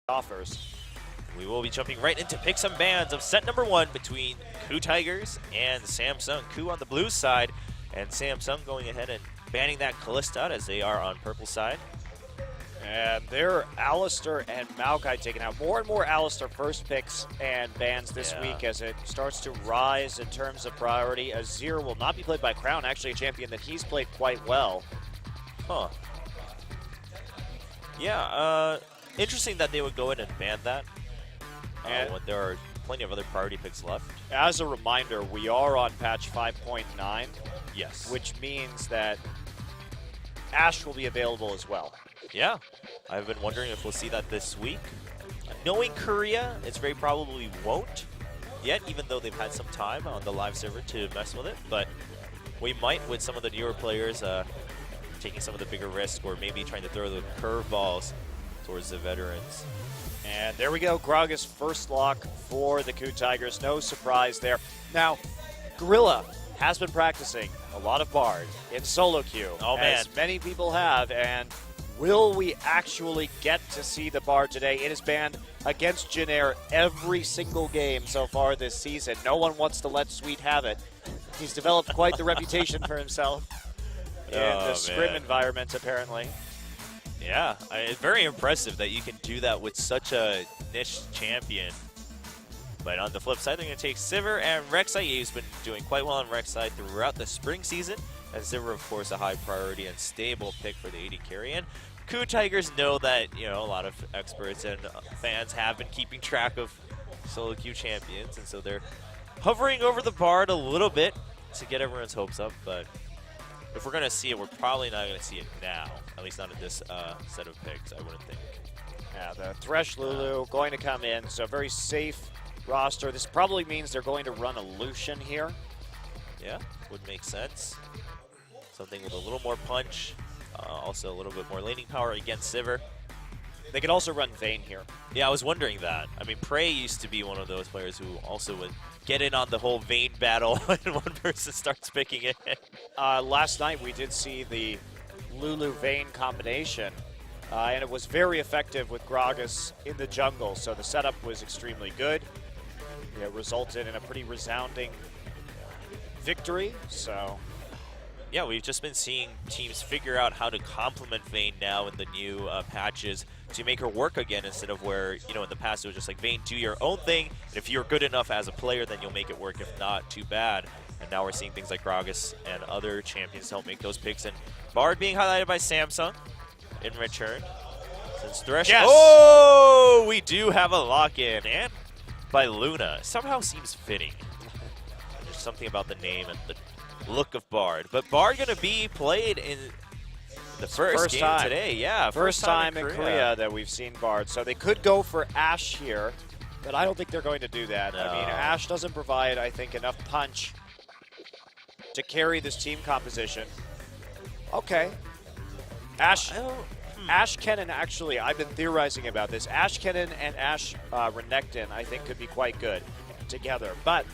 offers. We will be jumping right into pick some bans of set number 1 between KOO Tigers and Samsung. KOO on the blue side, and Samsung going ahead and banning that Kalista as they are on purple side. And they're Alistair and Maokai taking out more and more Alistair first picks and bans this week as it starts to rise in terms of priority. Azir will not be played by Crown, actually a champion that he's played quite well. Huh. Yeah, interesting that they would go in and ban that when there are plenty of other priority picks left. As a reminder, we are on patch 5.9. Yes. Which means that Ashe will be available as well. Yeah, I've been wondering if we'll see that this week. Knowing Korea, it's very probably won't yet, even though they've had some time on the live server to mess with it. But we might with some of the newer players taking some of the bigger risks or maybe trying to throw the curveballs towards the veterans. And there we go, Gragas first lock for the KOO Tigers. No surprise there. Now, Gorilla has been practicing a lot of Bard in solo queue, as many people have, and will we actually get to see the Bard today? It is banned against Jin every single game so far this season. No one wants to let Sweet have it. He's developed quite the reputation for himself in the scrim environment, apparently. Yeah, it's very impressive that you can do that with such a niche champion. But on the flip side, they're going to take Sivir and Rek'Sai. He's been doing quite well on Rek'Sai throughout the spring season. And Sivir, of course, a high priority and stable pick for the AD carry. And KOO Tigers know that, a lot of experts and fans have been keeping track of solo queue champions. And so they're hovering over the Bard a little bit to get everyone's hopes up. But if we're going to see it, we're probably not going to see it now. At least not in this set of picks, I wouldn't think. Yeah, the Thresh Lulu going to come in, so very safe roster. This probably means they're going to run a Lucian here. Yeah, would make sense. Something with a little more punch, also a little bit more laning power against Sivir. They could also run Vayne here. Yeah, I was wondering that. I mean, Prey used to be one of those players who also would get in on the whole Vayne battle when one person starts picking it. Last night we did see the Lulu Vayne combination, and it was very effective with Gragas in the jungle, so the setup was extremely good. It resulted in a pretty resounding victory, so... Yeah, we've just been seeing teams figure out how to complement Vayne now in the new patches to make her work again, instead of where, in the past it was just like, Vayne, do your own thing, and if you're good enough as a player, then you'll make it work. If not, too bad. And now we're seeing things like Gragas and other champions help make those picks, and Bard being highlighted by Samsung in return. Since Thresh... Yes. Oh, we do have a lock-in, and by Luna. Somehow seems fitting. There's something about the name and the look of Bard. But Bard going to be played in the first game time today. Yeah, first time in Korea that we've seen Bard. So they could go for Ashe here, but I don't think they're going to do that. No. I mean, Ashe doesn't provide, I think, enough punch to carry this team composition. Okay. Ashe Kennen, actually, I've been theorizing about this. Ashe Kennen and Ashe Renekton, I think, could be quite good together. But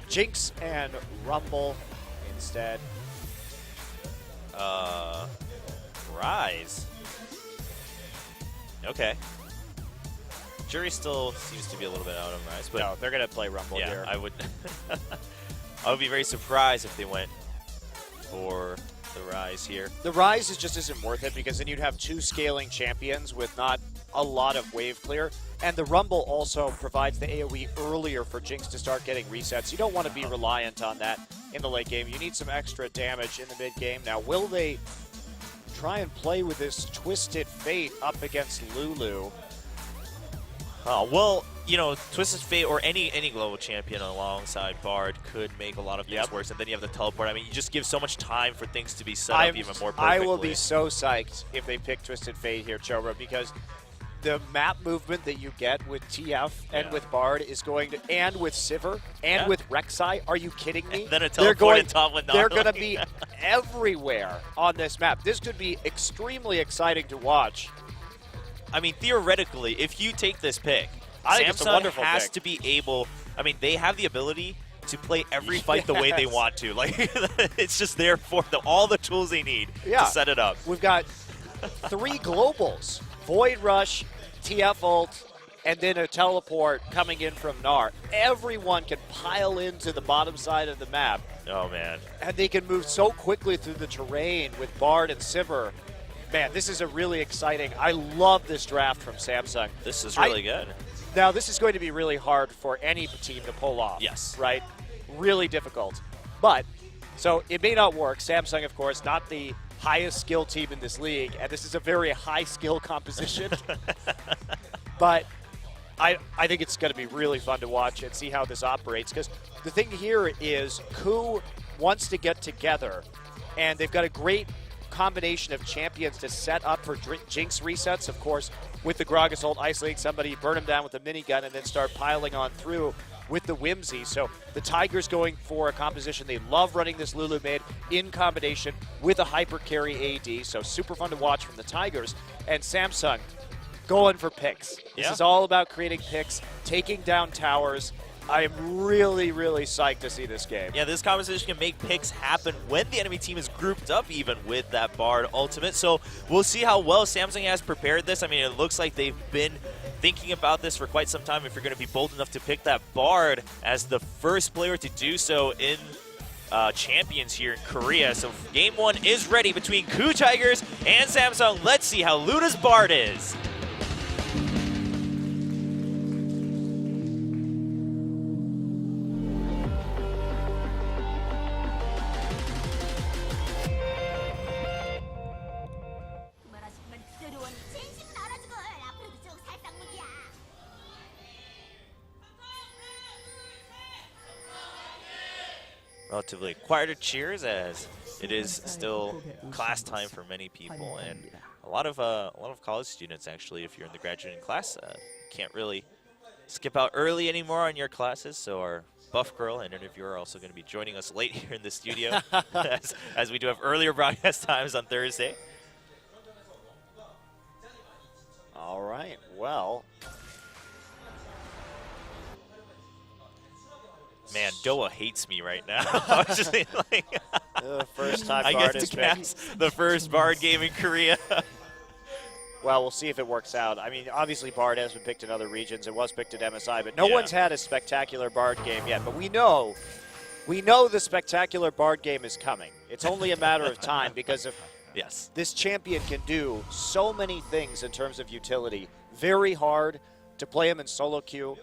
Jinx and Rumble instead. Rise. Okay. Jury still seems to be a little bit out on Rise, but no, they're gonna play Rumble here. I would. I would be very surprised if they went for the Rise here. The Rise just isn't worth it, because then you'd have two scaling champions with not a lot of wave clear. And the Rumble also provides the AoE earlier for Jinx to start getting resets. You don't want to be reliant on that in the late game. You need some extra damage in the mid game. Now, will they try and play with this Twisted Fate up against Lulu? Well, Twisted Fate or any global champion alongside Bard could make a lot of things worse. And then you have the teleport. I mean, you just give so much time for things to be set up even more perfectly. I will be so psyched if they pick Twisted Fate here, Chobra, because the map movement that you get with TF and with Bard is going to, and with Sivir and with Rek'Sai, are you kidding me? And then a teleport top with they're going to be everywhere on this map. This could be extremely exciting to watch. I mean, theoretically, if you take this pick, I think it's a wonderful has pick. to be able, I mean, they have the ability to play every fight the way they want to. Like, it's just there for all the tools they need to set it up. We've got 3 globals. Void Rush, TF ult, and then a teleport coming in from Gnar. Everyone can pile into the bottom side of the map. Oh, man. And they can move so quickly through the terrain with Bard and Sivir. Man, this is a really exciting. I love this draft from Samsung. This is really good. Now, this is going to be really hard for any team to pull off. Yes. Right? Really difficult. But, so it may not work. Samsung, of course, not the highest skill team in this league, and this is a very high skill composition. But I think it's going to be really fun to watch and see how this operates, because the thing here is KOO wants to get together, and they've got a great combination of champions to set up for Jinx resets, of course, with the Gragas ult, isolating somebody, burn him down with a minigun, and then start piling on through with the Whimsy. So the Tigers going for a composition. They love running this Lulu mid in combination with a hyper carry AD, so super fun to watch from the Tigers. And Samsung going for picks. This is all about creating picks, taking down towers. I am really, really psyched to see this game. Yeah, this composition can make picks happen when the enemy team is grouped up even with that Bard ultimate. So we'll see how well Samsung has prepared this. I mean, it looks like they've been thinking about this for quite some time if you're going to be bold enough to pick that Bard as the first player to do so in Champions here in Korea. So game one is ready between KOO Tigers and Samsung. Let's see how Luna's Bard is. Relatively quieter cheers as it is still class time for many people, and a lot of college students actually, if you're in the graduating class, can't really skip out early anymore on your classes. So our buff girl and interviewer are also going to be joining us late here in the studio as we do have earlier broadcast times on Thursday. All right, well. Man, Doa hates me right now. I was just like, first time I Bard get is to picked. cast the first Bard game in Korea. Well, we'll see if it works out. I mean, obviously Bard has been picked in other regions. It was picked at MSI, but no one's had a spectacular Bard game yet. But we know the spectacular Bard game is coming. It's only a matter of time because of this champion can do so many things in terms of utility. Very hard to play him in solo queue.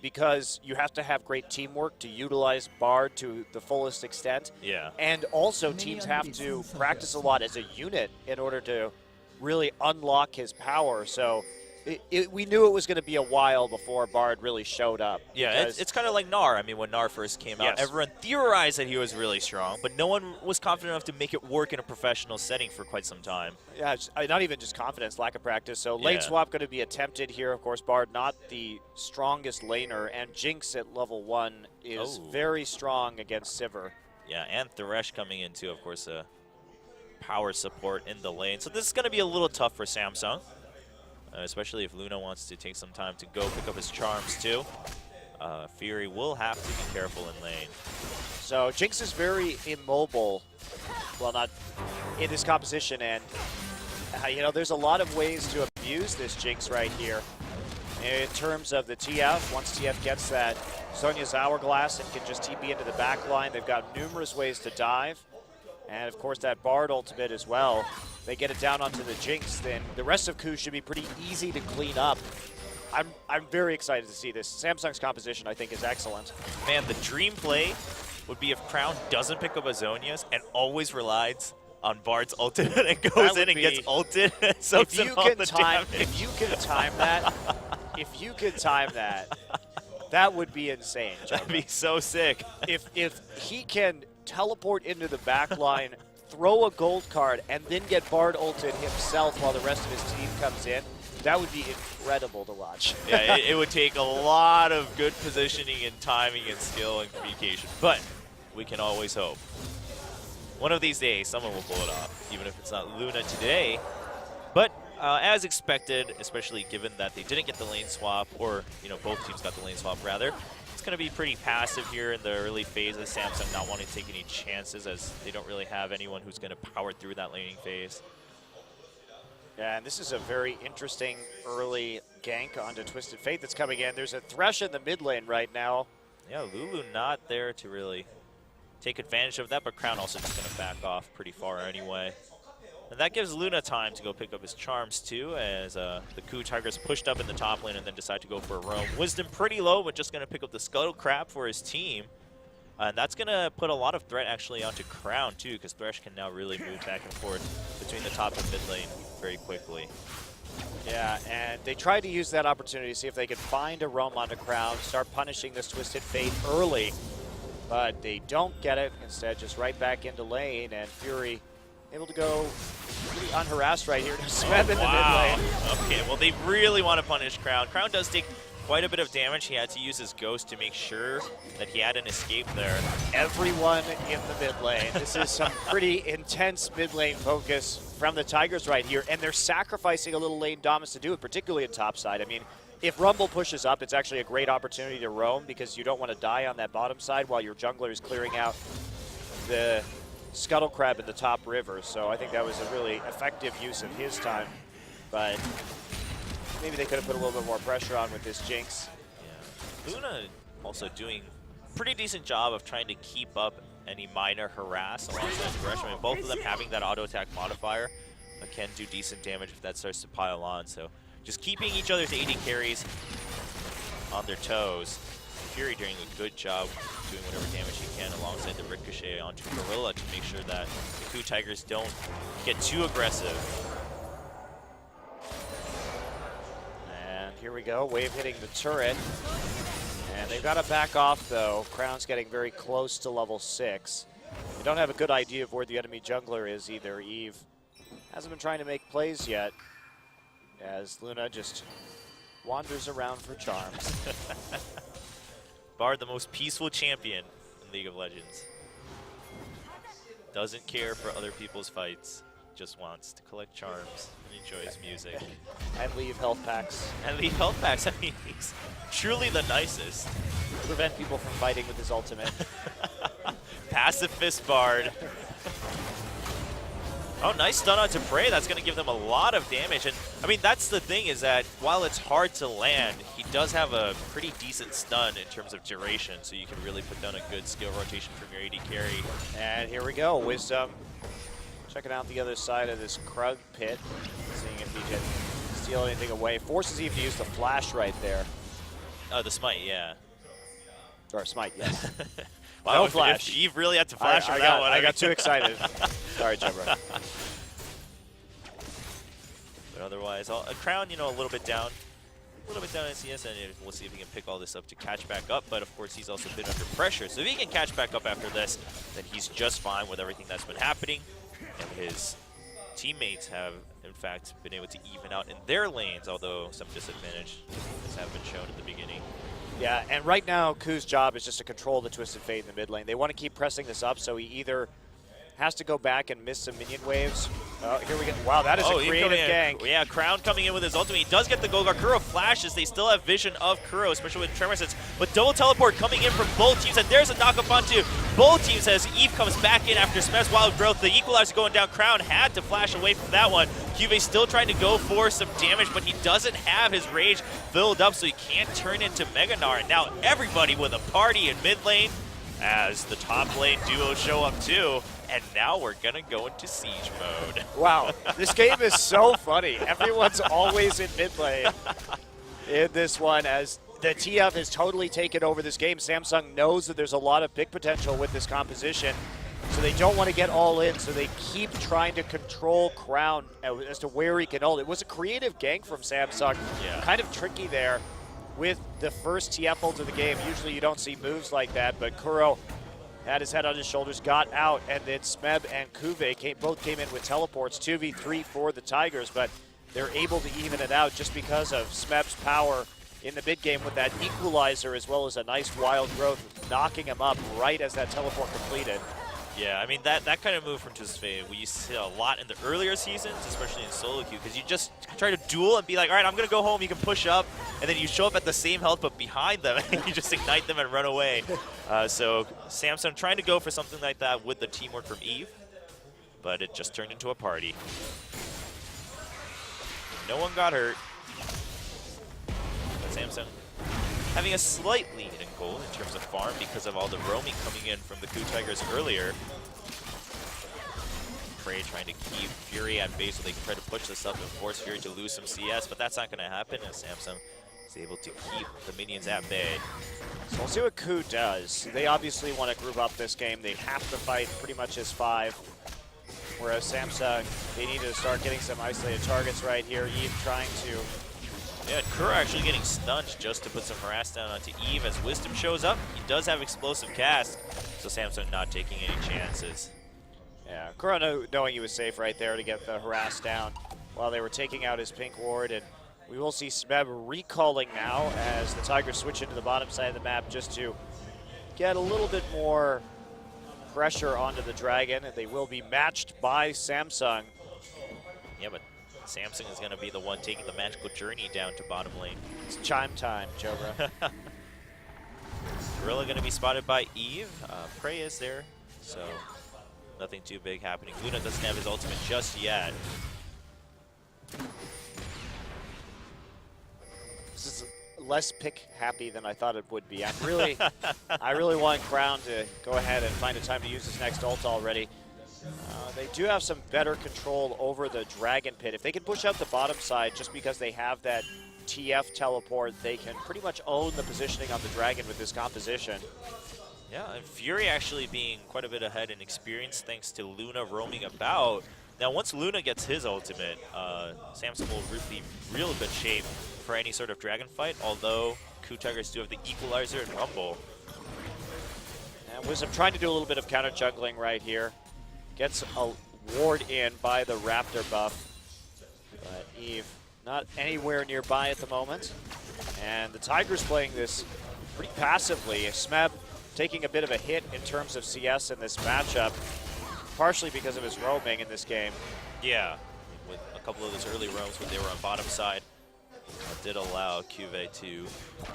Because you have to have great teamwork to utilize Bard to the fullest extent. Yeah. And also teams have to practice a lot as a unit in order to really unlock his power. So we knew it was going to be a while before Bard really showed up. Yeah, it's kind of like Gnar. I mean, when Gnar first came out, everyone theorized that he was really strong, but no one was confident enough to make it work in a professional setting for quite some time. Yeah, not even just confidence, lack of practice. So lane swap going to be attempted here. Of course, Bard not the strongest laner, and Jinx at level 1 is very strong against Sivir. Yeah, and Thresh coming into, of course, a power support in the lane. So this is going to be a little tough for Samsung. Especially if Luna wants to take some time to go pick up his charms too. Fury will have to be careful in lane. So Jinx is very immobile, well, not in this composition, and you know, there's a lot of ways to abuse this Jinx right here. In terms of the TF, once TF gets that Sonya's Hourglass and can just TP into the back line, they've got numerous ways to dive. And of course that Bard ultimate as well. They get it down onto the Jinx, then the rest of KOO should be pretty easy to clean up. I'm very excited to see this. Samsung's composition, I think, is excellent. Man, the dream play would be if Crown doesn't pick up a Zonia's and always relies on Bard's ultimate and goes in and gets ulted. So if you can time that, if you could time that, that would be insane. That'd be so sick. If he can teleport into the back line, throw a gold card, and then get Bard ulted himself while the rest of his team comes in, that would be incredible to watch. Yeah, it would take a lot of good positioning and timing and skill and communication, but we can always hope. One of these days, someone will pull it off, even if it's not Luna today. But as expected, especially given that they didn't get the lane swap, or both teams got the lane swap rather, it's going to be pretty passive here in the early phases. Samsung not wanting to take any chances as they don't really have anyone who's going to power through that laning phase. Yeah, and this is a very interesting early gank onto Twisted Fate that's coming in. There's a Thresh in the mid lane right now. Yeah, Lulu not there to really take advantage of that, but Crown also just going to back off pretty far anyway. And that gives Luna time to go pick up his charms too, as the KOO Tigers pushed up in the top lane and then decide to go for a roam. Wisdom pretty low, but just going to pick up the Scuttle Crab for his team. And that's going to put a lot of threat actually onto Crown too, because Thresh can now really move back and forth between the top and mid lane very quickly. Yeah, and they tried to use that opportunity to see if they could find a roam onto Crown, start punishing this Twisted Fate early, but they don't get it. Instead, just right back into lane, and Fury able to go pretty unharassed right here to Smeb in the mid lane. Okay, well they really want to punish Crown. Crown does take quite a bit of damage. He had to use his Ghost to make sure that he had an escape there. Everyone in the mid lane. This is some pretty intense mid lane focus from the Tigers right here, and they're sacrificing a little lane dominance to do it, particularly in top side. I mean, if Rumble pushes up, it's actually a great opportunity to roam because you don't want to die on that bottom side while your jungler is clearing out the Scuttle Crab in the top river. So I think that was a really effective use of his time. But maybe they could have put a little bit more pressure on with this Jinx. Yeah. Luna also doing a pretty decent job of trying to keep up any minor harass alongside Thresh. I mean, both of them having that auto attack modifier can do decent damage if that starts to pile on. So just keeping each other's AD carries on their toes. Fury doing a good job doing whatever damage he can alongside the Ricochet onto Gorilla to make sure that the KOO Tigers don't get too aggressive. And here we go, wave hitting the turret. And they've got to back off though. Crown's getting very close to level 6. They don't have a good idea of where the enemy jungler is either. Eve hasn't been trying to make plays yet, as Luna just wanders around for charms. Bard, the most peaceful champion in League of Legends. Doesn't care for other people's fights. Just wants to collect charms and enjoy his music. And leave health packs. And leave health packs. I mean, he's truly the nicest. Prevent people from fighting with his ultimate. Pacifist Bard. Oh, nice stun onto Prey. That's going to give them a lot of damage. And, I mean, that's the thing is that while it's hard to land, he does have a pretty decent stun in terms of duration, so you can really put down a good skill rotation from your AD carry. And here we go. Wisdom checking out the other side of this Krug pit, seeing if he can steal anything away. Forces Eve to use the flash right there. Oh, the smite, yeah. Or smite, yes. Wow, no if flash. Eve really had to flash for that one. I got too excited. Sorry, Jumbo. But otherwise, a Crown, you know, a little bit down. A little bit down in CS, and we'll see if he can pick all this up to catch back up. But of course, he's also been under pressure. So if he can catch back up after this, then he's just fine with everything that's been happening. And his teammates have, in fact, been able to even out in their lanes, although some disadvantage have been shown at the beginning. Yeah, and right now, KOO's job is just to control the Twisted Fate in the mid lane. They want to keep pressing this up, so he either has to go back and miss some minion waves. Oh, here we go. Wow, that is a creative gank. Yeah, Crown coming in with his ultimate. He does get the Golgar. Kuro flashes. They still have vision of Kuro, especially with Tremor Sense. But double teleport coming in from both teams, and there's a knock-up onto both teams as Eve comes back in after Smeb's Wild Growth. The Equalizer going down. Crown had to flash away from that one. Juve still trying to go for some damage, but he doesn't have his rage filled up, so he can't turn into Mega Gnar. And now everybody with a party in mid lane as the top lane duo show up too. And now we're going to go into siege mode. Wow, this game is so funny. Everyone's always in mid lane in this one, as the TF has totally taken over this game. Samsung knows that there's a lot of pick potential with this composition, so they don't want to get all in, so they keep trying to control Crown as to where he can ult. It was a creative gank from Samsung. Yeah. Kind of tricky there with the first TF ult of the game. Usually you don't see moves like that, but Kuro had his head on his shoulders, got out, and then Smeb and Kuve both came in with teleports, 2v3 for the Tigers, but they're able to even it out just because of Smeb's power in the mid game with that equalizer, as well as a nice wild growth, knocking him up right as that teleport completed. Yeah, I mean, that kind of move from Twisted Fate, we used to see a lot in the earlier seasons, especially in solo queue, because you just try to duel and be like, all right, I'm going to go home, you can push up, and then you show up at the same health but behind them, and you just ignite them and run away. So Samsung trying to go for something like that with the teamwork from Eve, but it just turned into a party. No one got hurt. But Samsung having a slight lead in gold in terms of farm because of all the roaming coming in from the KOO Tigers earlier. Prey trying to keep Fury at base so they can try to push this up and force Fury to lose some CS, but that's not going to happen as Samsung is able to keep the minions at bay. So we'll see what KOO does. They obviously want to group up this game. They have to fight pretty much as 5. Whereas Samsung, they need to start getting some isolated targets right here. Eve trying to... Yeah, KOO actually getting stunned just to put some harass down onto Eve as Wisdom shows up. He does have explosive cast, so Samsung not taking any chances. Yeah, KOO knowing he was safe right there to get the harass down while they were taking out his pink ward. And we will see Smeb recalling now as the Tigers switch into the bottom side of the map just to get a little bit more pressure onto the Dragon, and they will be matched by Samsung. Yeah, but Samsung is going to be the one taking the magical journey down to bottom lane. It's chime time, Jobra. Gorilla going to be spotted by Eve. Prey is there, so nothing too big happening. Luna doesn't have his ultimate just yet. This is less pick happy than I thought it would be. I really want Crown to go ahead and find a time to use his next ult already. They do have some better control over the Dragon Pit. If they can push out the bottom side just because they have that TF teleport, they can pretty much own the positioning on the Dragon with this composition. Yeah, and Fury actually being quite a bit ahead in experience thanks to Luna roaming about. Now, once Luna gets his ultimate, Samsung will be real good shape for any sort of dragon fight, although KOO Tigers do have the equalizer and Rumble. And Wisdom trying to do a little bit of counter juggling right here. Gets a ward in by the Raptor buff. But Eve not anywhere nearby at the moment. And the Tigers playing this pretty passively. Smeb taking a bit of a hit in terms of CS in this matchup, partially because of his roaming in this game. Yeah, with a couple of those early roams when they were on bottom side, did allow Cuvée to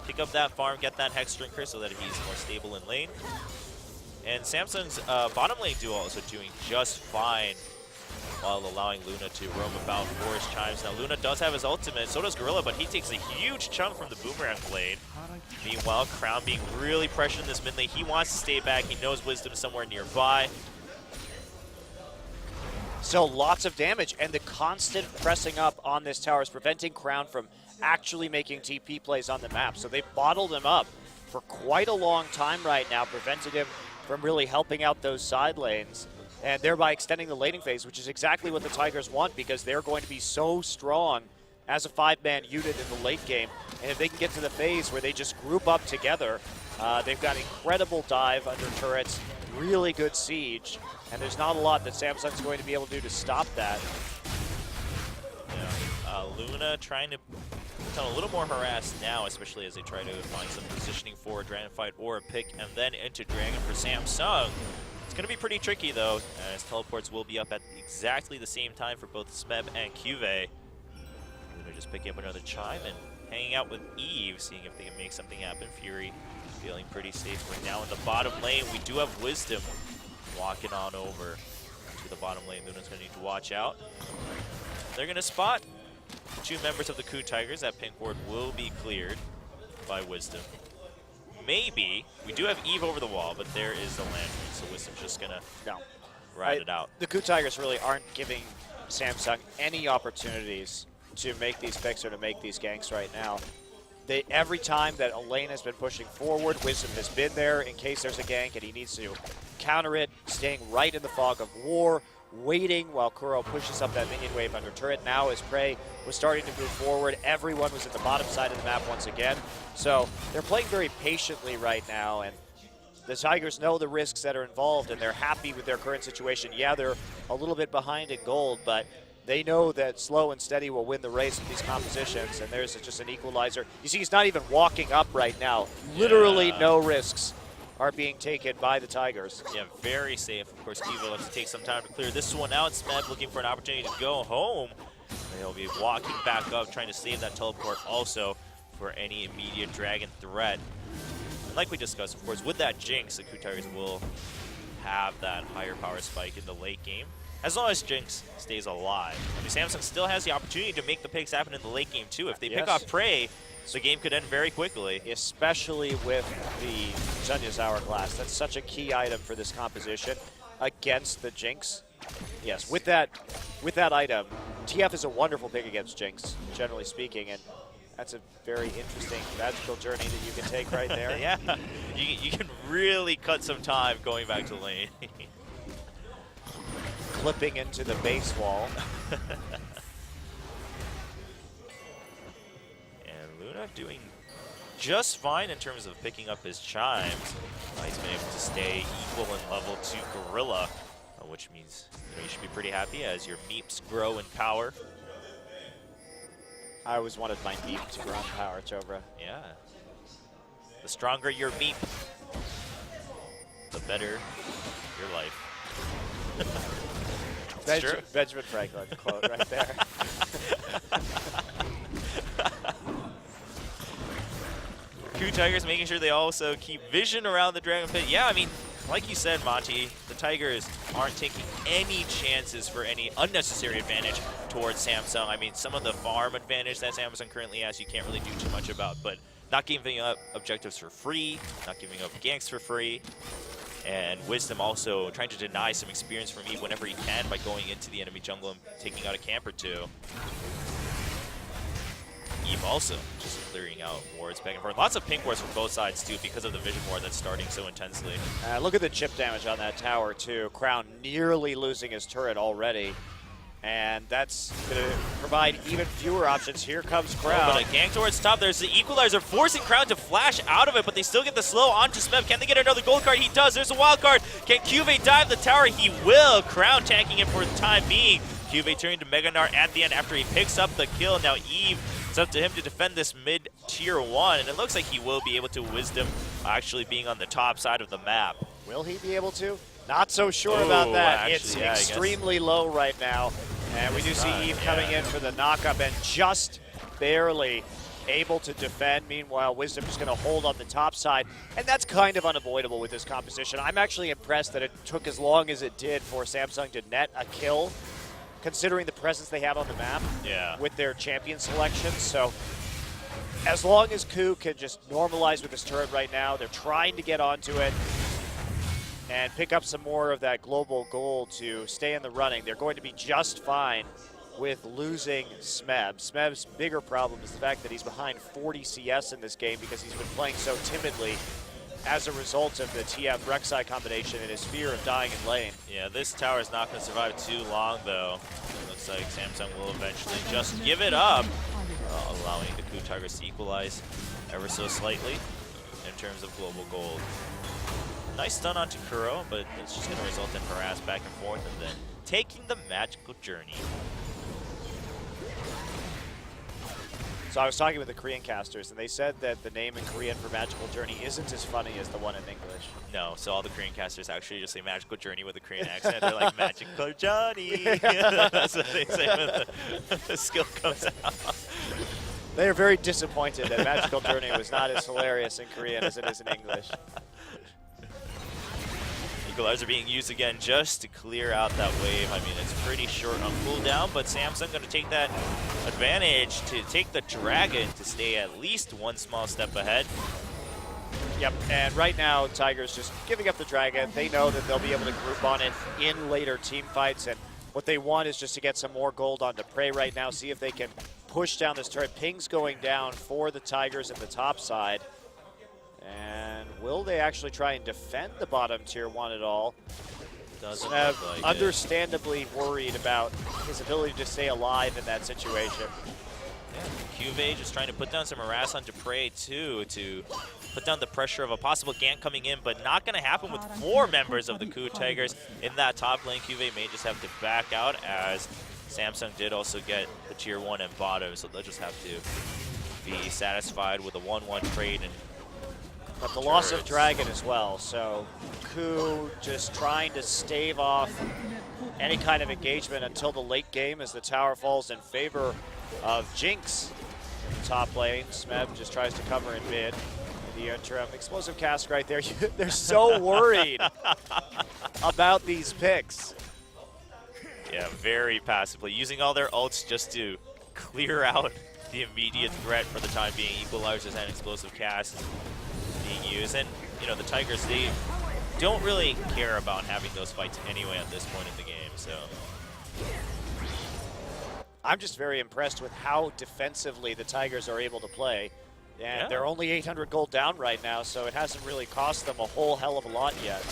pick up that farm, get that Hex Drinker so that he's more stable in lane. And Samsung's bottom lane duo also doing just fine while allowing Luna to roam about for his chimes. Now Luna does have his ultimate, so does Gorilla, but he takes a huge chunk from the Boomerang blade. Meanwhile, Crown being really pressured in this mid lane. He wants to stay back. He knows Wisdom is somewhere nearby. So lots of damage, and the constant pressing up on this tower is preventing Crown from actually making TP plays on the map. So they've bottled him up for quite a long time right now, prevented him from really helping out those side lanes, and thereby extending the laning phase, which is exactly what the Tigers want because they're going to be so strong as a 5-man unit in the late game. And if they can get to the phase where they just group up together, they've got incredible dive under turrets, really good siege, and there's not a lot that Samsung's going to be able to do to stop that. Yeah. Luna trying to put on a little more harass now, especially as they try to find some positioning for a Dragon fight or a pick, and then into Dragon for Samsung. It's going to be pretty tricky, though, as teleports will be up at exactly the same time for both Smeb and Cuvée. Luna just picking up another chime and hanging out with Eve, seeing if they can make something happen. Fury feeling pretty safe right now in the bottom lane. We do have Wisdom walking on over to the bottom lane. Luna's going to need to watch out. They're going to spot two members of the KOO Tigers. That pink ward will be cleared by Wisdom. Maybe. We do have Eve over the wall, but there is the lantern, so Wisdom's just going to ride it out. The KOO Tigers really aren't giving Samsung any opportunities to make these picks or to make these ganks right now. Every time that a lane has been pushing forward, Wisdom has been there in case there's a gank and he needs to counter it, staying right in the fog of war, waiting while Kuro pushes up that minion wave under turret. Now as Prey was starting to move forward, everyone was at the bottom side of the map once again. So they're playing very patiently right now, and the Tigers know the risks that are involved and they're happy with their current situation. Yeah, they're a little bit behind in gold, but they know that slow and steady will win the race with these compositions, and there's just an equalizer. You see, he's not even walking up right now. Literally no risks are being taken by the Tigers. Yeah, very safe. Of course, Kiva looks to take some time to clear this one out. Smeb looking for an opportunity to go home. And he'll be walking back up, trying to save that teleport also for any immediate Dragon threat. And like we discussed, of course, with that Jinx, the KOO Tigers will have that higher power spike in the late game. as long as Jinx stays alive. I mean, Samsung still has the opportunity to make the picks happen in the late game, too. If they pick off Prey, the game could end very quickly. Especially with the Zunya's Hourglass. That's such a key item for this composition against the Jinx. Yes, with that item, TF is a wonderful pick against Jinx, generally speaking, and that's a very interesting magical journey that you can take right there. Yeah, you can really cut some time going back to lane. Clipping into the base wall. And Luna doing just fine in terms of picking up his chimes. He's been able to stay equal in level to Gorilla, which means you should be pretty happy as your meeps grow in power. I always wanted my meep to grow in power, Chobra. Yeah. The stronger your meep, the better your life. Benjamin Franklin quote right there. KOO Tigers making sure they also keep vision around the Dragon Pit. Yeah, I mean, like you said, Monty, the Tigers aren't taking any chances for any unnecessary advantage towards Samsung. I mean, some of the farm advantage that Samsung currently has, you can't really do too much about, but not giving up objectives for free, not giving up ganks for free, and Wisdom also trying to deny some experience from Eve whenever he can by going into the enemy jungle and taking out a camp or two. Eve also just clearing out wards back and forth. Lots of pink wards from both sides, too, because of the vision ward that's starting so intensely. Look at the chip damage on that tower, too. Crown nearly losing his turret already. And that's going to provide even fewer options. Here comes Crown. But a gank towards top. There's the equalizer forcing Crown to flash out of it, but they still get the slow onto Smeb. Can they get another gold card? He does. There's a wild card. Can QV dive the tower? He will. Crown tanking it for the time being. QV turning to Mega Gnar at the end after he picks up the kill. Now Eve, it's up to him to defend this mid-tier 1, and it looks like he will be able to. Wisdom actually being on the top side of the map. Will he be able to? Not so sure about that. Actually, it's yeah, extremely low right now. And we do see Eve coming in for the knockup and just barely able to defend. Meanwhile, Wisdom is going to hold on the top side. And that's kind of unavoidable with this composition. I'm actually impressed that it took as long as it did for Samsung to net a kill, considering the presence they have on the map with their champion selection. So as long as KOO can just normalize with his turret right now, they're trying to get onto it and pick up some more of that global gold to stay in the running. They're going to be just fine with losing Smeb. Smeb's bigger problem is the fact that he's behind 40 CS in this game because he's been playing so timidly as a result of the TF Rek'Sai combination and his fear of dying in lane. Yeah, this tower is not going to survive too long, though. It looks like Samsung will eventually just give it up, allowing the KOO Tigers to equalize ever so slightly in terms of global gold. Nice stun onto Kuro, but it's just going to result in harass back and forth and then taking the magical journey. So I was talking with the Korean casters, and they said that the name in Korean for Magical Journey isn't as funny as the one in English. No, so all the Korean casters actually just say Magical Journey with a Korean accent. They're like, Magical Johnny! That's what they say when the skill comes out. They are very disappointed that Magical Journey was not as hilarious in Korean as it is in English. Equalizer being used again just to clear out that wave. I mean, it's pretty short on cooldown, but Samsung going to take that advantage to take the Dragon to stay at least one small step ahead. Yep, and right now, Tigers just giving up the Dragon. They know that they'll be able to group on it in later team fights, and what they want is just to get some more gold onto Prey right now, see if they can push down this turret. Ping's going down for the Tigers at the top side. And will they actually try and defend the bottom tier 1 at all? Doesn't look like understandably worried about his ability to stay alive in that situation. Yeah, QV just trying to put down some harass onto Prey too to put down the pressure of a possible gank coming in, but not going to happen with 4 members of the KOO Tigers in that top lane. QV may just have to back out as Samsung did also get the tier 1 and bottom, so they'll just have to be satisfied with a 1-1 trade and but the loss of Dragon as well, so KOO just trying to stave off any kind of engagement until the late game as the tower falls in favor of Jinx in the top lane. Smeb just tries to cover in mid. The interim explosive cast right there. They're so worried about these picks. Yeah, very passively. Using all their ults just to clear out the immediate threat for the time being. Equalizers and explosive casts being used. And, you know, the Tigers, they don't really care about having those fights anyway at this point in the game, so. I'm just very impressed with how defensively the Tigers are able to play. And they're only 800 gold down right now, so it hasn't really cost them a whole hell of a lot yet.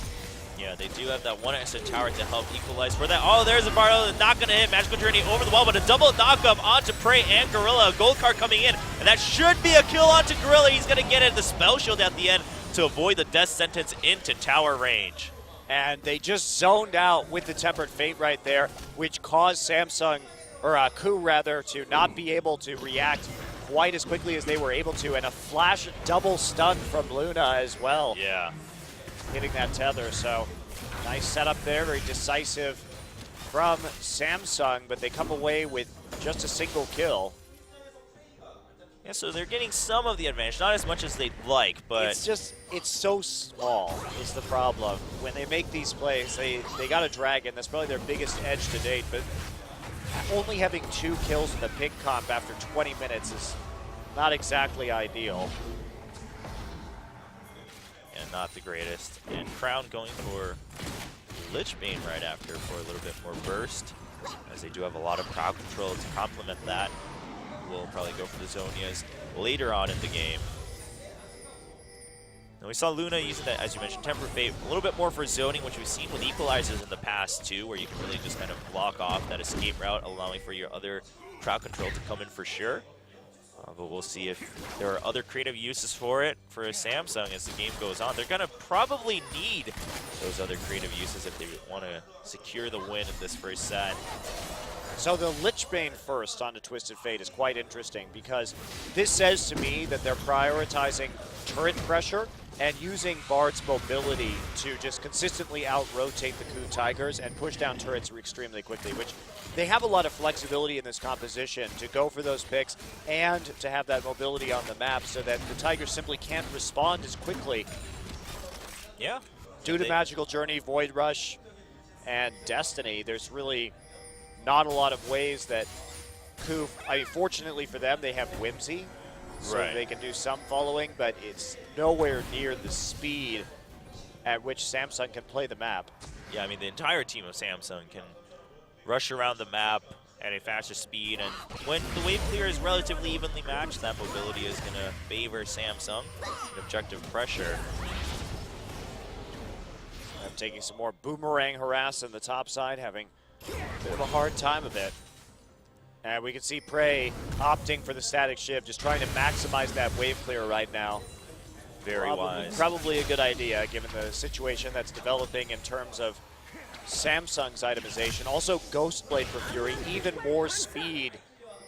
Yeah, they do have that one extra tower to help equalize for that. Oh, there's a Barlow not going to hit. Magical Journey over the wall, but a double knockup onto Prey and Gorilla. A gold card coming in, and that should be a kill onto Gorilla. He's going to get it. The spell shield at the end to avoid the death sentence into tower range. And they just zoned out with the Tempered Fate right there, which caused Samsung, or KOO rather, to not be able to react quite as quickly as they were able to, and a flash double stun from Luna as well. Yeah. Hitting that tether, so nice setup there, very decisive from Samsung, but they come away with just a single kill. Yeah, so they're getting some of the advantage, not as much as they'd like, but it's so small is the problem. When they make these plays, they got a dragon. That's probably their biggest edge to date, but only having 2 kills in the pick comp after 20 minutes is not exactly ideal. And not the greatest. And Crown going for Lichbane right after for a little bit more burst, as they do have a lot of crowd control to complement that. We'll probably go for the Zonias later on in the game. And we saw Luna using that, as you mentioned, Temper Fate, a little bit more for zoning, which we've seen with equalizers in the past too, where you can really just kind of block off that escape route, allowing for your other crowd control to come in for sure. But we'll see if there are other creative uses for it for Samsung as the game goes on. They're going to probably need those other creative uses if they want to secure the win in this first set. So the Lichbane first onto Twisted Fate is quite interesting, because this says to me that they're prioritizing turret pressure and using Bard's mobility to just consistently out-rotate the KOO Tigers and push down turrets extremely quickly, which they have a lot of flexibility in this composition to go for those picks and to have that mobility on the map so that the Tigers simply can't respond as quickly. Yeah. Due to Magical Journey, Void Rush, and Destiny, there's really not a lot of ways that KOO, I mean, fortunately for them, they have Whimsy, so they can do some following, but it's nowhere near the speed at which Samsung can play the map. Yeah, I mean, the entire team of Samsung can rush around the map at a faster speed, and when the wave clear is relatively evenly matched, that mobility is going to favor Samsung and objective pressure. I'm taking some more boomerang harass on the top side, having a bit of a hard time of it. And we can see Prey opting for the static shift, just trying to maximize that wave clear right now. Very wise. Probably a good idea, given the situation that's developing in terms of Samsung's itemization. Also, Ghostblade for Fury, even more speed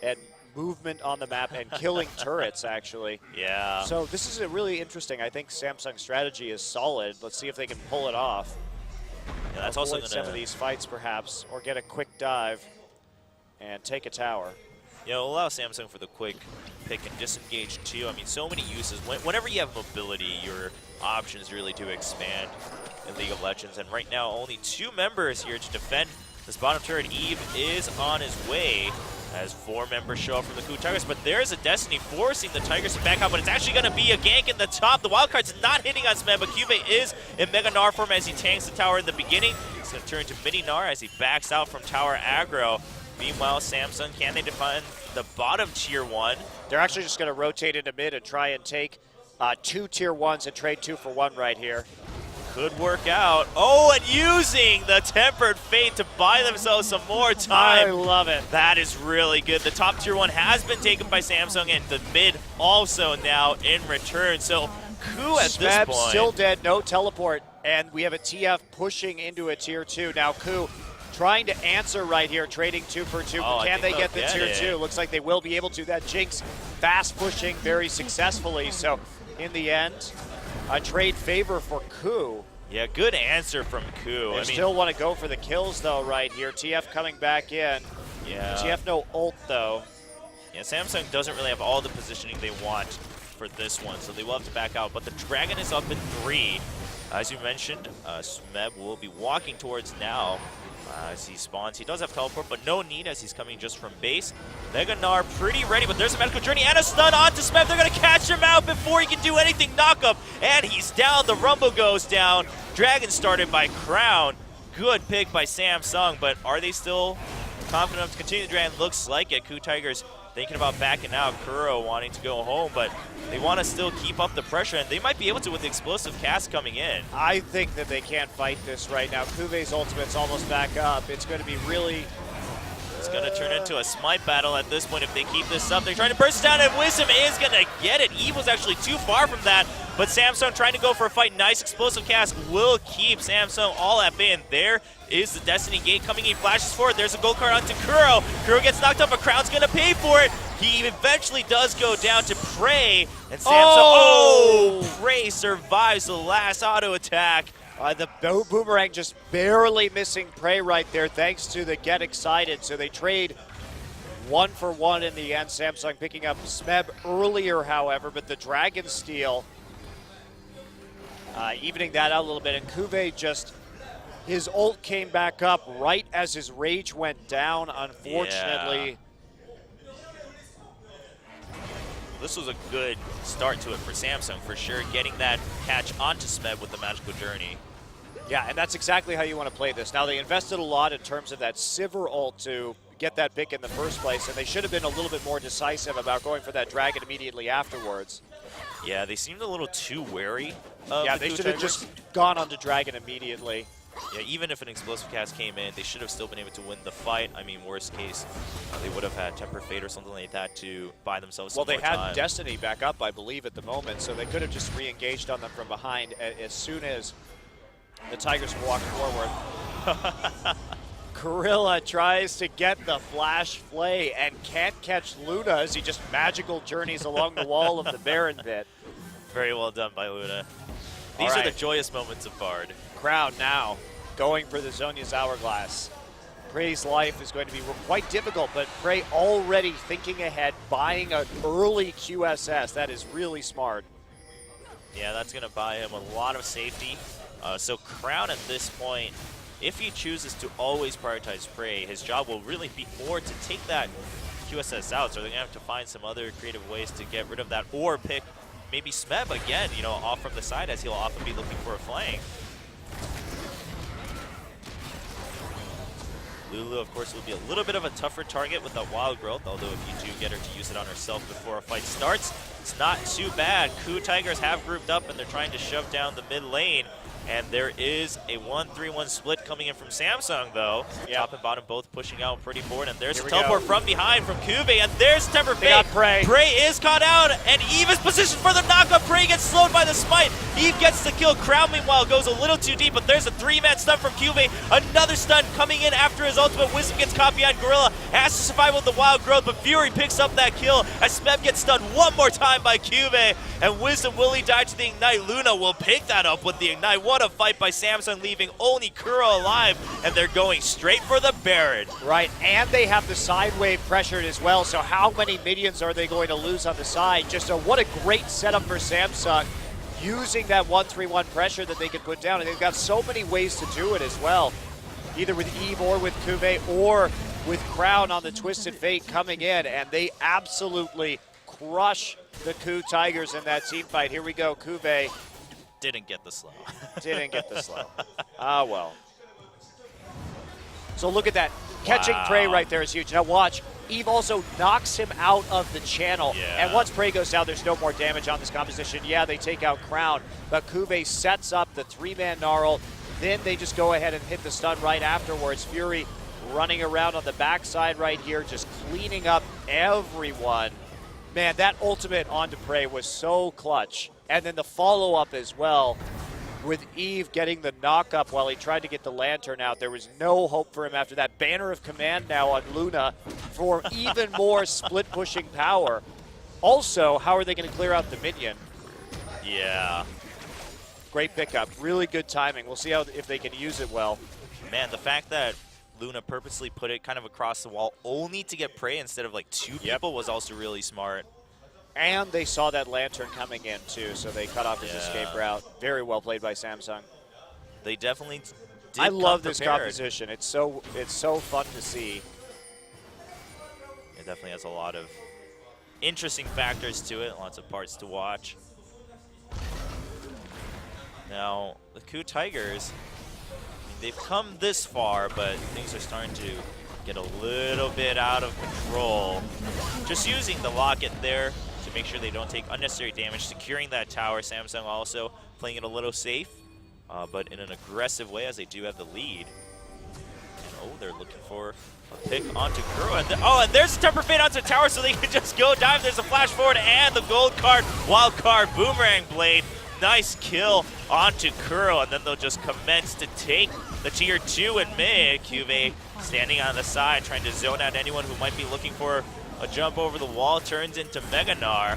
and movement on the map and killing turrets, actually. Yeah. So this is a really interesting. I think Samsung's strategy is solid. Let's see if they can pull it off. Yeah, that's also avoid some of these fights, perhaps, or get a quick dive and take a tower. Yeah, it'll allow Samsung for the quick pick and disengage too. I mean, so many uses. Whenever you have mobility, your options really do expand in League of Legends. And right now, only 2 members here to defend this bottom turret. Eve is on his way as 4 members show up from the KOO Tigers. But there's a Destiny forcing the Tigers to back out, but it's actually going to be a gank in the top. The wildcard's not hitting on Smed, but Cube is in Mega Gnar form as he tanks the tower in the beginning. He's going to turn to Mini Gnar as he backs out from tower aggro. Meanwhile, Samsung, can they defend the bottom tier 1? They're actually just going to rotate into mid and try and take 2 tier 1s and trade 2 for 1 right here. Could work out. Oh, and using the Tempered Fate to buy themselves some more time. I love it. That is really good. The top tier 1 has been taken by Samsung, and the mid also now in return. So KOO at this point. Still dead, no teleport, and we have a TF pushing into a tier 2. Now KOO trying to answer right here, trading 2 for 2. Oh, can they get the tier 2? it. Looks like they will be able to. That Jinx fast pushing very successfully. So in the end, a trade favor for KOO. Yeah, good answer from KOO. They still want to go for the kills though right here. TF coming back in. Yeah. TF no ult though. Yeah, Samsung doesn't really have all the positioning they want for this one, so they will have to back out. But the Dragon is up in 3. As you mentioned, Smeb will be walking towards now As he spawns, he does have teleport, but no need as he's coming just from base. Mega Gnar pretty ready, but there's a medical journey and a stun onto Smeb. They're going to catch him out before he can do anything. Knock up, and he's down. The Rumble goes down. Dragon started by Crown. Good pick by Samsung, but are they still confident enough to continue the Dragon? Looks like it. KOO Tigers thinking about backing out. KOO wanting to go home, but they want to still keep up the pressure, and they might be able to with the explosive cast coming in. I think that they can't fight this right now. Kuve's ultimate's almost back up. It's going to be really... It's going to turn into a smite battle at this point if they keep this up. They're trying to burst down, and Wisdom is going to get it. Eve was actually too far from that, but Samsung trying to go for a fight. Nice explosive cast will keep Samsung all at bay, and there is the Destiny Gate coming. He flashes forward. There's a gold card onto KOO. KOO gets knocked up, but Crown's going to pay for it. He eventually does go down to Prey, and Samsung, Prey survives the last auto attack. The Boomerang just barely missing Prey right there thanks to the Get Excited. So they trade 1 for 1 in the end. Samsung picking up Smeb earlier, however, but the Dragon Steel evening that out a little bit. And Kuve just, his ult came back up right as his rage went down, unfortunately. Yeah. This was a good start to it for Samsung, for sure, getting that catch onto Smeb with the Magical Journey. Yeah, and that's exactly how you want to play this. Now, they invested a lot in terms of that Sivir ult to get that pick in the first place, and they should have been a little bit more decisive about going for that Dragon immediately afterwards. Yeah, they seemed a little too wary of Yeah, they should have just gone on to Dragon immediately. Yeah, even if an explosive cast came in, they should have still been able to win the fight. I mean, worst case, they would have had Temper Fate or something like that to buy themselves some more time. Well, they had Destiny back up, I believe, at the moment, so they could have just re-engaged on them from behind as soon as the Tigers walked forward. Gorilla tries to get the flash play and can't catch Luna as he just magical journeys along the wall of the Baron pit. Very well done by Luna. These are the joyous moments of Bard. Crowd now going for the Zhonya's Hourglass. Prey's life is going to be quite difficult, but Prey already thinking ahead, buying an early QSS. That is really smart. Yeah, that's going to buy him a lot of safety. So Crown at this point, if he chooses to always prioritize Prey, his job will really be more to take that QSS out. So they're going to have to find some other creative ways to get rid of that, or pick maybe Smeb again, you know, off from the side, as he'll often be looking for a flank. Lulu, of course, will be a little bit of a tougher target with that wild growth, although if you do get her to use it on herself before a fight starts, it's not too bad. KOO Tigers have grouped up, and they're trying to shove down the mid lane. And there is a 1-3-1 split coming in from Samsung, though. Yeah. Top and bottom both pushing out pretty forward. And there's a teleport from behind from Kuve. And there's Temper Fate. Prey. Prey is caught out. And Eve is positioned for the knockup. Prey gets slowed by the smite. Eve gets the kill. Crown, meanwhile, goes a little too deep. But there's a 3-man stun from Kuve. Another stun coming in after his ultimate. Wisdom gets caught behind Gorilla. Has to survive with the wild growth. But Fury picks up that kill as Smeb gets stunned one more time by Kuve. And Wisdom will he die to the Ignite. Luna will pick that up with the Ignite. What a fight by Samsung, leaving only KOO alive, and they're going straight for the Baron. Right, and they have the side wave pressured as well, so how many minions are they going to lose on the side? Just what a great setup for Samsung, using that 1-3-1 pressure that they can put down, and they've got so many ways to do it as well, either with Eve or with Kuve or with Crown on the Twisted Fate coming in, and they absolutely crush the KOO Tigers in that team fight. Here we go, Kuve. Didn't get the slow. Didn't get the slow. Ah, well. So look at that. Catching Prey right there is huge. Now watch. Eve also knocks him out of the channel. Yeah. And once Prey goes down, there's no more damage on this composition. Yeah, they take out Crown, but Kuve sets up the 3-man gnarl. Then they just go ahead and hit the stun right afterwards. Fury running around on the backside right here, just cleaning up everyone. Man, that ultimate onto Prey was so clutch. And then the follow-up as well, with Eve getting the knock-up while he tried to get the Lantern out. There was no hope for him after that. Banner of Command now on Luna for even more split-pushing power. Also, how are they going to clear out the minion? Yeah. Great pickup. Really good timing. We'll see if they can use it well. Man, the fact that Luna purposely put it kind of across the wall only to get Prey instead of like 2 people was also really smart. And they saw that Lantern coming in too, so they cut off his escape route. Very well played by Samsung. They definitely did I love come this prepared. composition. It's so fun to see. It definitely has a lot of interesting factors to it, lots of parts to watch. Now, the KOO Tigers, they've come this far, but things are starting to get a little bit out of control. Just using the locket there to make sure they don't take unnecessary damage, securing that tower. Samsung also playing it a little safe, but in an aggressive way as they do have the lead. And oh, they're looking for a pick onto KOO. And there's a temper fade onto the tower so they can just go dive. There's a flash forward and the gold card, wild card, boomerang blade. Nice kill onto KOO, and then they'll just commence to take the tier 2 in mid. KOO standing on the side, trying to zone out anyone who might be looking for a jump over the wall, turns into Meganar.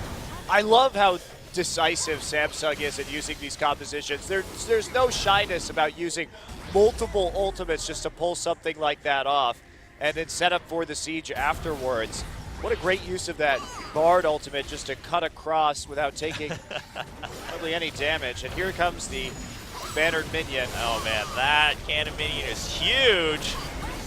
I love how decisive Samsung is at using these compositions. There's no shyness about using multiple ultimates just to pull something like that off and then set up for the siege afterwards. What a great use of that Bard ultimate just to cut across without taking hardly any damage. And here comes the bannered minion. Oh man, that cannon minion is huge.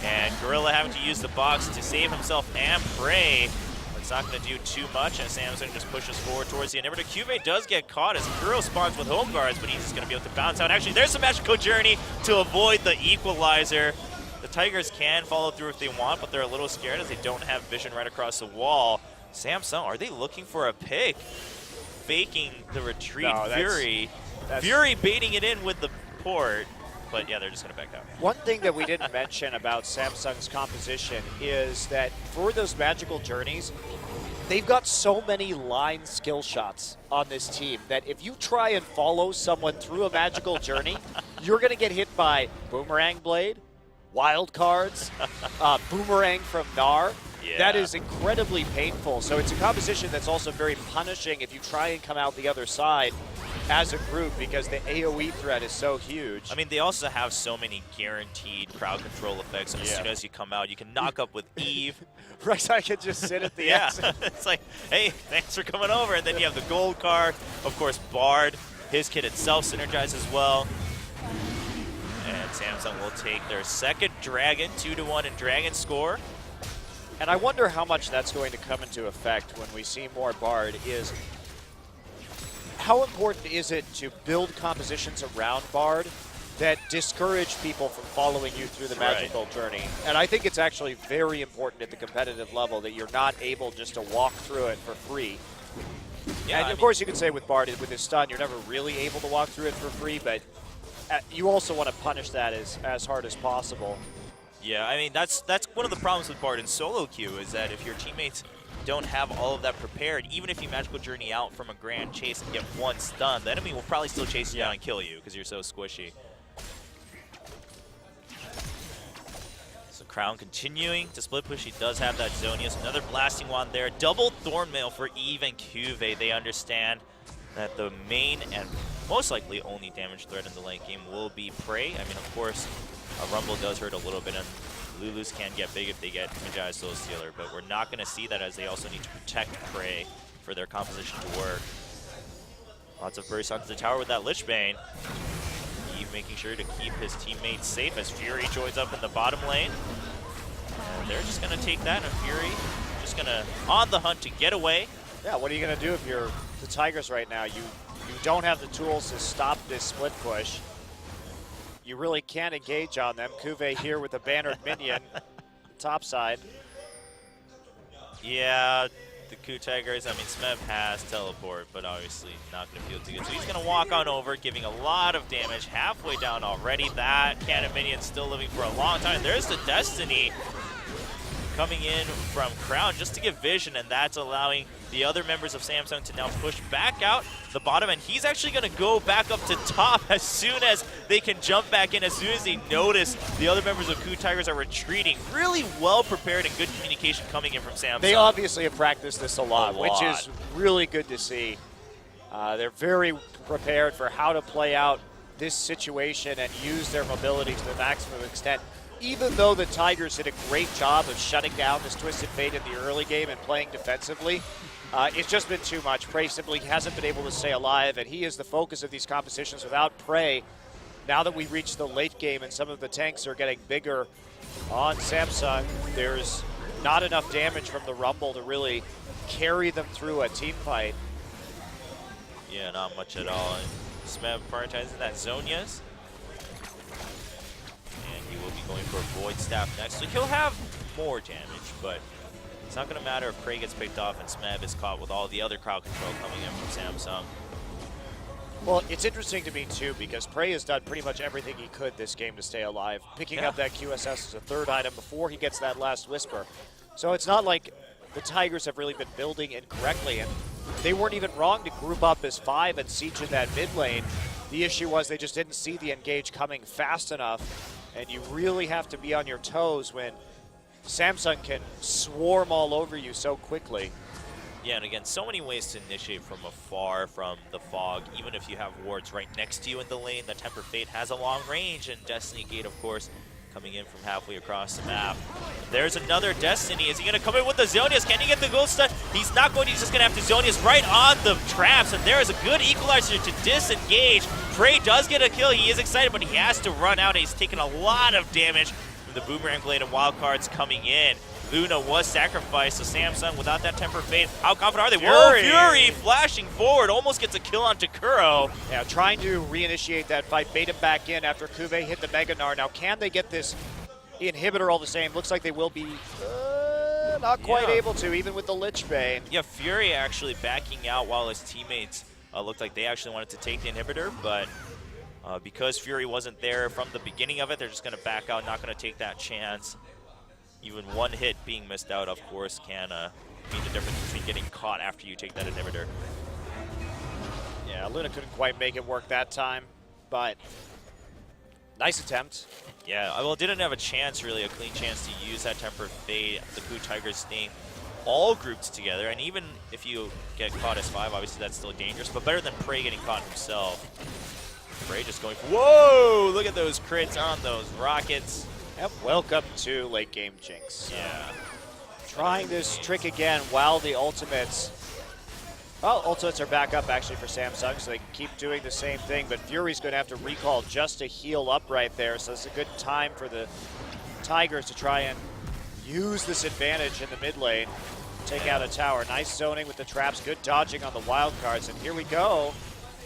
And Gorilla having to use the box to save himself and Prey. It's not going to do too much, and Samsung just pushes forward towards the inhibitor. KOO does get caught as KOO spawns with home guards, but he's just going to be able to bounce out. Actually, there's some magical journey to avoid the equalizer. The Tigers can follow through if they want, but they're a little scared as they don't have vision right across the wall. Samsung, are they looking for a pick? Faking the retreat. No, Fury baiting it in with the port. But yeah, they're just going to back out. One thing that we didn't mention about Samsung's composition is that for those magical journeys, they've got so many line skill shots on this team that if you try and follow someone through a magical journey, you're going to get hit by Boomerang Blade, Wild Cards, Boomerang from Gnar. Yeah. That is incredibly painful. So it's a composition that's also very punishing if you try and come out the other side as a group because the AoE threat is so huge. I mean, they also have so many guaranteed crowd control effects. And as soon as you come out, you can knock up with Eve. Rek'Sai can just sit at the exit. It's like, hey, thanks for coming over. And then you have the gold card. Of course, Bard. His kit itself synergizes as well. And Samsung will take their second Dragon, 2-1 in Dragon score. And I wonder how much that's going to come into effect when we see more Bard is how important is it to build compositions around Bard that discourage people from following you through the magical journey? And I think it's actually very important at the competitive level that you're not able just to walk through it for free. Yeah, and of course you can say with Bard, with his stun, you're never really able to walk through it for free, but you also want to punish that as hard as possible. Yeah, I mean, that's one of the problems with Bard in solo queue is that if your teammates don't have all of that prepared, even if you magical journey out from a grand chase and get one stun, the enemy will probably still chase you down and kill you because you're so squishy. So Crown continuing to split push. He does have that Zonius. Another blasting wand there. Double Thornmail for Eve and KOO. They understand that the main and most likely only damage threat in the late game will be Prey. I mean, of course, a Rumble does hurt a little bit, and Lulus can get big if they get Magi Soul Stealer, but we're not going to see that as they also need to protect Prey for their composition to work. Lots of bursts onto the tower with that Lich Bane. Eve making sure to keep his teammates safe as Fury joins up in the bottom lane. And they're just going to take that, and Fury just going to on the hunt to get away. Yeah, what are you going to do if you're the Tigers right now? You don't have the tools to stop this split push. You really can't engage on them. KOO here with a bannered minion, top side. Yeah, the KOO Tigers, I mean, Smev has teleport, but obviously not going to feel too good. So he's going to walk on over, giving a lot of damage, halfway down already. That cannon minion still living for a long time. There's the Destiny coming in from Crown just to give vision, and that's allowing the other members of Samsung to now push back out the bottom, and he's actually going to go back up to top as soon as they can jump back in, as soon as they notice the other members of KOO Tigers are retreating. Really well prepared and good communication coming in from Samsung. They obviously have practiced this a lot, which is really good to see. They're very prepared for how to play out this situation and use their mobility to the maximum extent. Even though the Tigers did a great job of shutting down this Twisted Fate in the early game and playing defensively, it's just been too much. Prey simply hasn't been able to stay alive, and he is the focus of these compositions. Without Prey, now that we reach the late game and some of the tanks are getting bigger on Samsung, there's not enough damage from the Rumble to really carry them through a team fight. Yeah, not much at all. And Smeb prioritizing that Zonias. And he will be going for a Void Staff next. So he'll have more damage, but it's not going to matter if Prey gets picked off and Smeb is caught with all the other crowd control coming in from Samsung. Well, it's interesting to me, too, because Prey has done pretty much everything he could this game to stay alive. Picking up that QSS as a third item before he gets that last Whisper. So it's not like the Tigers have really been building incorrectly, and they weren't even wrong to group up as 5 and siege in that mid lane. The issue was they just didn't see the engage coming fast enough, and you really have to be on your toes when Samsung can swarm all over you so quickly. Yeah, and again, so many ways to initiate from afar from the fog. Even if you have wards right next to you in the lane, the Tempered Fate has a long range, and Destiny Gate, of course, coming in from halfway across the map. There's another Destiny. Is he going to come in with the Zonias? Can he get the gold stun? He's not going to. He's just going to have to Zonias right on the traps, and there is a good equalizer to disengage. Prey does get a kill. He is excited, but he has to run out. He's taken a lot of damage from the Boomerang Blade and Wildcards coming in. Luna was sacrificed, so Samsung, without that Tempered Fate, how confident are they? Whoa, Fury flashing forward, almost gets a kill onto Kuro. Yeah, trying to reinitiate that fight, bait him back in after Kuve hit the Mega Gnar. Now, can they get this inhibitor all the same? Looks like they will be not quite able to, even with the Lich Bane. Yeah, Fury actually backing out while his teammates looked like they actually wanted to take the inhibitor, but because Fury wasn't there from the beginning of it, they're just going to back out, not going to take that chance. Even one hit being missed out, of course, can mean the difference between getting caught after you take that inhibitor. Yeah, Luna couldn't quite make it work that time, but nice attempt. Yeah, well, didn't have a chance, really, a clean chance to use that Tempered Fate. The KOO Tigers staying all grouped together, and even if you get caught as 5, obviously that's still dangerous, but better than Prey getting caught himself. Prey just going, whoa, look at those crits on those rockets. Yep, welcome to late game Jinx. Yeah. Trying this trick again while the ultimates, well, ultimates are back up actually for Samsung, so they can keep doing the same thing, but Fury's going to have to recall just to heal up right there, so it's a good time for the Tigers to try and use this advantage in the mid lane, take out a tower. Nice zoning with the traps, good dodging on the wild cards, and here we go.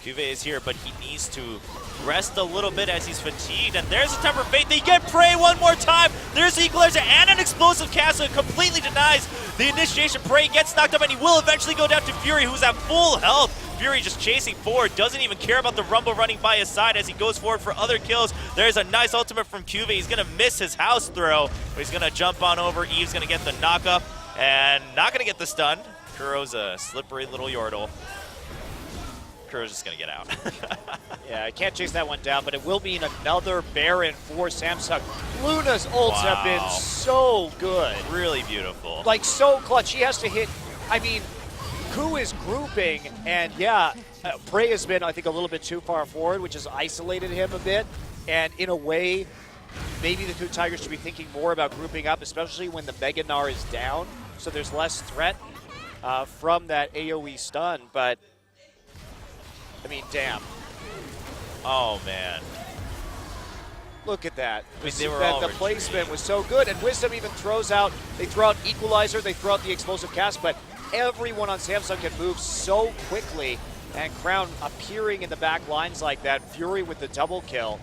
Kuve is here, but he needs to rest a little bit as he's fatigued. And there's a Tempered Fate. They get Prey one more time. There's the equalizer and an explosive cast, so it completely denies the initiation. Prey gets knocked up, and he will eventually go down to Fury, who's at full health. Fury just chasing forward, doesn't even care about the Rumble running by his side as he goes forward for other kills. There's a nice ultimate from Kuve. He's going to miss his house throw, but he's going to jump on over. Eve's going to get the knock-up and not going to get the stun. Kuro's a slippery little Yordle. Kuro's just going to get out. Yeah, I can't chase that one down, but it will mean another Baron for Samsung. Luna's ults have been so good. Really beautiful. Like, so clutch. She has to hit, I mean, KOO is grouping, and yeah, Prey has been, I think, a little bit too far forward, which has isolated him a bit. And in a way, maybe the KOO Tigers should be thinking more about grouping up, especially when the Mega Gnar is down, so there's less threat from that AoE stun, but I mean, damn. Oh, man. Look at that. I mean, they were all the placement was so good, and Wisdom even throws out, they throw out Equalizer, they throw out the explosive cast, but everyone on Samsung can move so quickly, and Crown appearing in the back lines like that, Fury with the double kill.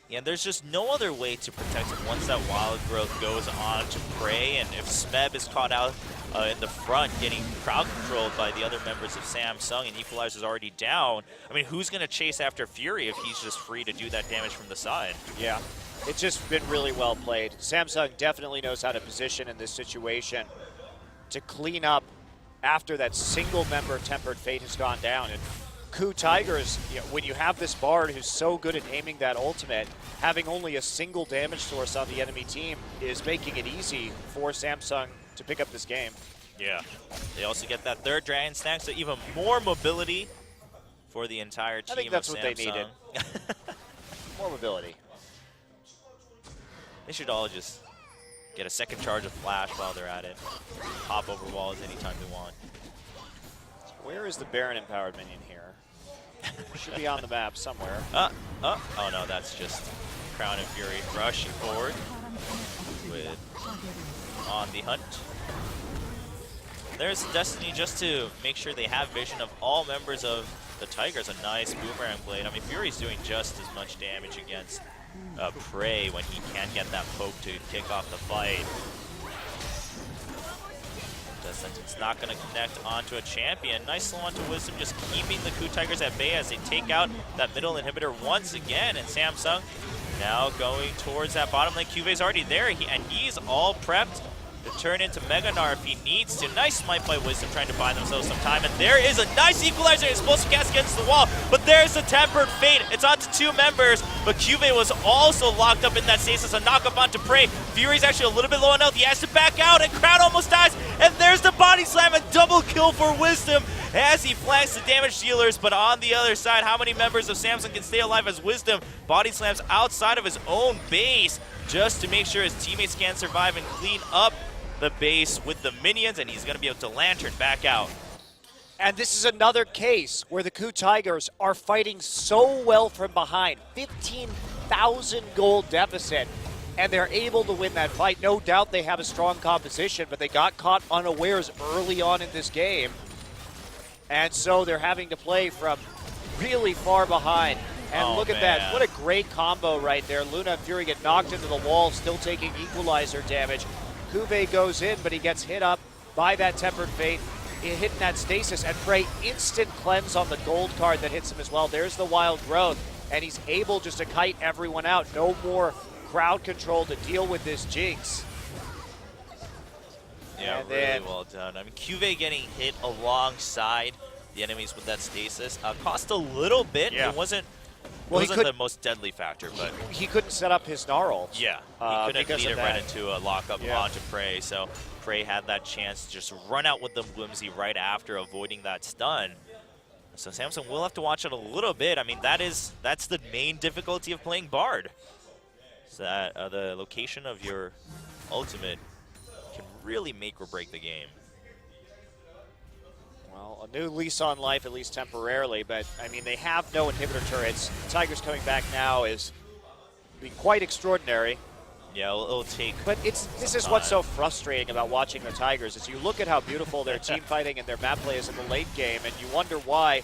Yeah, there's just no other way to protect him once that Wild Growth goes on to Prey, and if Smeb is caught out in the front getting crowd controlled by the other members of Samsung and Equalizer's already down, I mean, who's going to chase after Fury if he's just free to do that damage from the side? Yeah, it's just been really well played. Samsung definitely knows how to position in this situation to clean up after that single member Tempered Fate has gone down. And KOO Tigers, you know, when you have this Bard who's so good at aiming that ultimate, having only a single damage source on the enemy team is making it easy for Samsung to pick up this game. Yeah. They also get that third Dragon Stack, so even more mobility for the entire team. I think that's of what Samsung. they needed. More mobility. They should all just get a second charge of Flash while they're at it. Hop over walls anytime they want. Where is the Baron empowered minion here? Should be on the map somewhere. Oh no, that's just Crown and Fury rushing forward with on the hunt. There's Destiny just to make sure they have vision of all members of the Tigers. A nice boomerang blade. I mean, Fury's doing just as much damage against Prey when he can get that poke to kick off the fight. It's not going to connect onto a champion. Nice slow onto Wisdom, just keeping the KOO Tigers at bay as they take out that middle inhibitor once again. And Samsung now going towards that bottom lane. QV's already there, and he's all prepped to turn into Mega Gnar if he needs to. Nice smite by Wisdom, trying to buy themselves some time. And there is a nice equalizer, explosive cast against the wall. But there's the Tempered Fate. It's onto 2 members, but QV was also locked up in that stasis. A knock up onto Prey. Fury's actually a little bit low on health. He has to back out, and Crown almost dies. And there's the body slam and double kill for Wisdom as he flanks the damage dealers. But on the other side, how many members of Samsung can stay alive as Wisdom body slams outside of his own base just to make sure his teammates can survive and clean up the base with the minions, and he's going to be able to lantern back out. And this is another case where the KOO Tigers are fighting so well from behind. 15,000 gold deficit, and they're able to win that fight. No doubt they have a strong composition, but they got caught unawares early on in this game. And so they're having to play from really far behind. And look at that. What a great combo right there. Luna and Fury get knocked into the wall, still taking equalizer damage. Kuve goes in, but he gets hit up by that Tempered Fate, hitting that stasis, and Prey instant cleanse on the gold card that hits him as well. There's the Wild Growth, and he's able just to kite everyone out. No more crowd control to deal with this Jinx. Yeah, really well done. I mean, QV getting hit alongside the enemies with that stasis cost a little bit. Yeah. It wasn't the most deadly factor, but he couldn't set up his Gnarl. Yeah, he couldn't lead it right into a lockup onto Prey, so Prey had that chance to just run out with the Whimsy right after, avoiding that stun. So Samsung will have to watch it a little bit. I mean, that's the main difficulty of playing Bard. So that the location of your ultimate can really make or break the game. Well, a new lease on life, at least temporarily, but I mean, they have no inhibitor turrets. The Tigers coming back now is be quite extraordinary. Yeah, it'll take. But this is what's so frustrating about watching the Tigers is you look at how beautiful their team fighting and their map play is in the late game, and you wonder why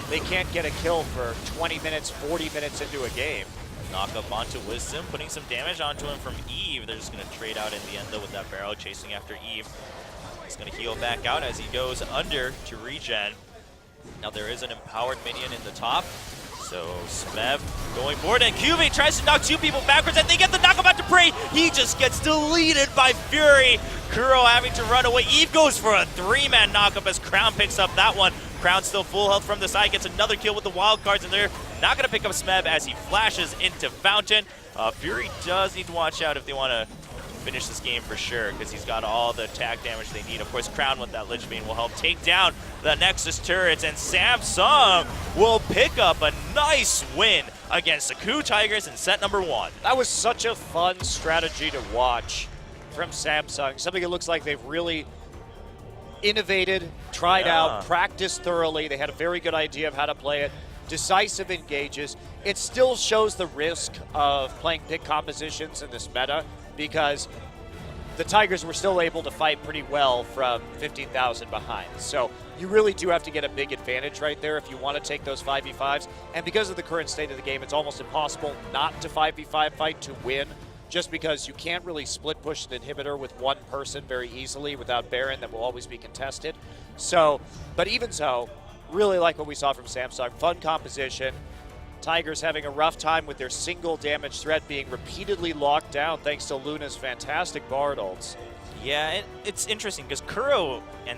they can't get a kill for 20 minutes, 40 minutes into a game. Knock up onto Wisdom, putting some damage onto him from Eve. They're just going to trade out in the end, though, with that barrel chasing after Eve. He's going to heal back out as he goes under to regen. Now there is an empowered minion in the top. So Smeb going forward, and QV tries to knock 2 people backwards, and they get the knock about to Prey. He just gets deleted by Fury. Kuro having to run away. Eve goes for a 3-man knockup as Crown picks up that one. Crown still full health from the side, gets another kill with the wild cards, and they're not going to pick up Smeb as he flashes into Fountain. Fury does need to watch out if they want to finish this game for sure, because he's got all the attack damage they need. Of course, Crown with that Lich Bane will help take down the Nexus turrets, and Samsung will pick up a nice win against the KOO Tigers in set number 1. That was such a fun strategy to watch from Samsung. Something that looks like they've really innovated, tried out, practiced thoroughly. They had a very good idea of how to play it. Decisive engages. It still shows the risk of playing big compositions in this meta, because the Tigers were still able to fight pretty well from 15,000 behind. So you really do have to get a big advantage right there if you want to take those 5v5s. And because of the current state of the game, it's almost impossible not to 5v5 fight to win, just because you can't really split push an inhibitor with one person very easily without Baron. That will always be contested. So, but even so, really like what we saw from Samsung. Fun composition. Tigers having a rough time with their single damage threat being repeatedly locked down thanks to Luna's fantastic Bard ults. Yeah, it's interesting because Kuro and